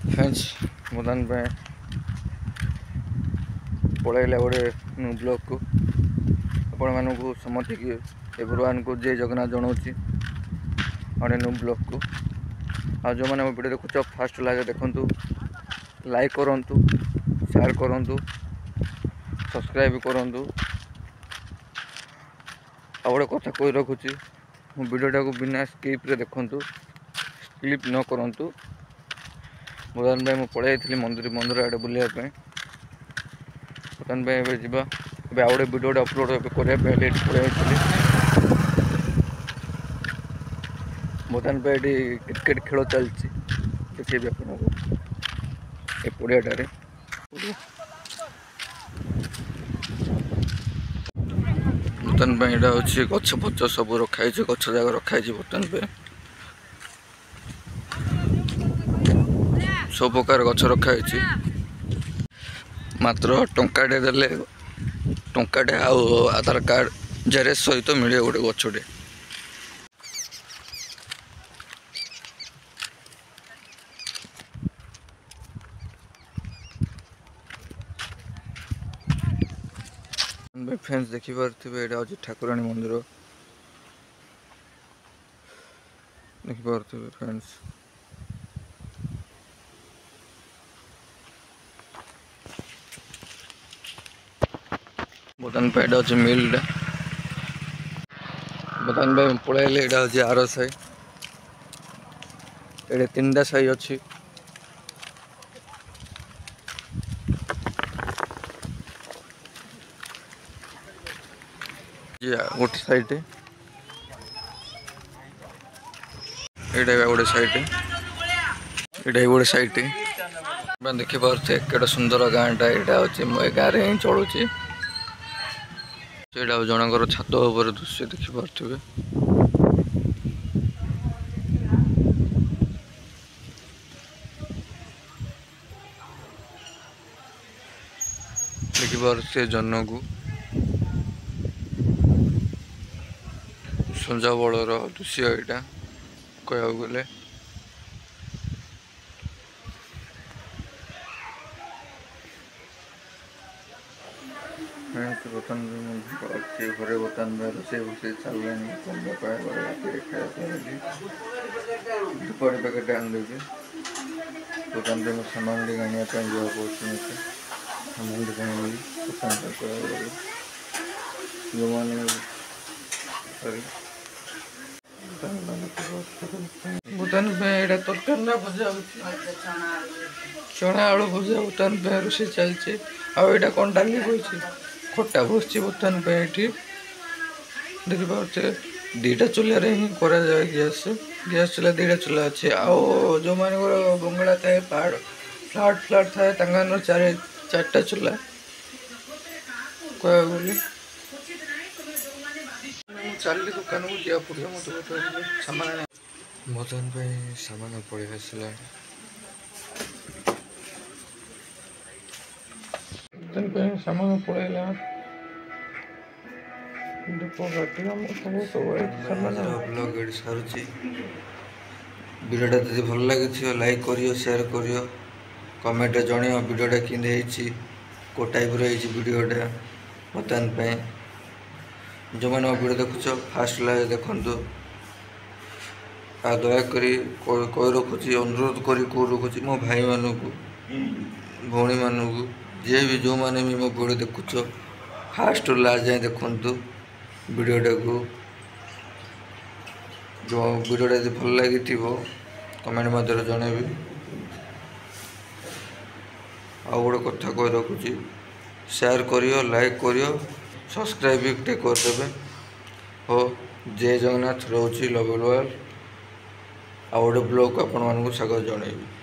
Friends बर्तमान पे पलैला गोटे न्यू ब्लॉग को आपण मानक समझ की एवरीवन को जय जगन्नाथ जनाऊँगी गोटे न्यू ब्लॉग को आ जो मैंने वीडियो देखुच फास्ट लगे देखु लाइक करूँ शेयर करूँ सब्सक्राइब करूँ आ गोटे कथा कही रखुची वीडियोटा को बिना स्किप रे देखु स्किप न करूँ बर्तमान भाई मुझे पलि मंदिर आड़े बुलायापी बर्तमान भाई ए जा आउ गए वीडियो अपलोड करने लेट पलि बर्तमान भाई ये क्रिकेट खेल चलती देखिए आपको पड़ियाटे बर्तमान भाई यहाँ हूँ गछ पच सब रखाई गछ जाक रखाई बर्तमान पे सब प्रकार गछ रखाई मात्र टंकाटे देले टंकाटे आधार कार्ड जेरेस सहित मिले गोटे गछटे फ्रेंड्स देखिपे यहाँ हूँ ठाकुराणी मंदिर देखिपे फ्रेंड्स बर्तमान पे यहाँ हूँ मिल बर्तमान भाई पलैले यहाँ हूँ आर साई ये 3टा साई अच्छी गोटे साइड यहाँ गोटे साइड यहाँ गोटे साइड देखिपे केटा सुंदर गाँटा यहाँ हूँ गाँव में ही चलुची यहाँ जनकर छात उपर दृश्य देखिपे देखिपे जन को संजा बलर दृश्य यहाँ कह गले बर्तमान घरे बर्तमान रोसे बसे चलने दुपहर पैकेट आन देवी बर्तमान में सामान टी आने जावाक मत सामान टी आनी जो मैंने बर्तमान यहाँ तरकारी ना भजा चना आलू भजा बर्तमान पे रोसे चलती आईटा कौन डाली बही खटा बस बर्तमान पे ये देखिपे 2टा चूल्हा ही करा जाए गैस चूल्हा 2टा चूल्हा अच्छे आउ जो मान बंगला थाए फ्लाट फ्लाट थाए 4टा चूल्हा कह गली चली दुकान को जा पड़ो मत सामान बर्तमान पे सामान पड़े आसला सामान पड़ेगा सारूची वीडियोटा जब भल लगी लाइक करियो शेयर करियो कमेंट जणियो वीडियोटा कि को टाइप वीडियोटा बर्तमान पे जो मैंने वीडियो देखुच फास्ट लगे देखु आ दयाक कही रखुची अनुरोध कर रखुची मो भाई मानक भौणी मानक जे भी जो मैंने भी मो वीडियो देखुच फास्ट लास्ट जाए देखु वीडियोटा को जो वीडियोटा यदि भल लगी कमेंट मध्य जनइबी आ गोटे कथा कही रखुची शेयर करियो लाइक करियो सब्सक्राइब भी करदेवे हो जय जगन्नाथ रोची लव आ गोटे ब्लॉग को आपण मानक स्वागत जनइबी।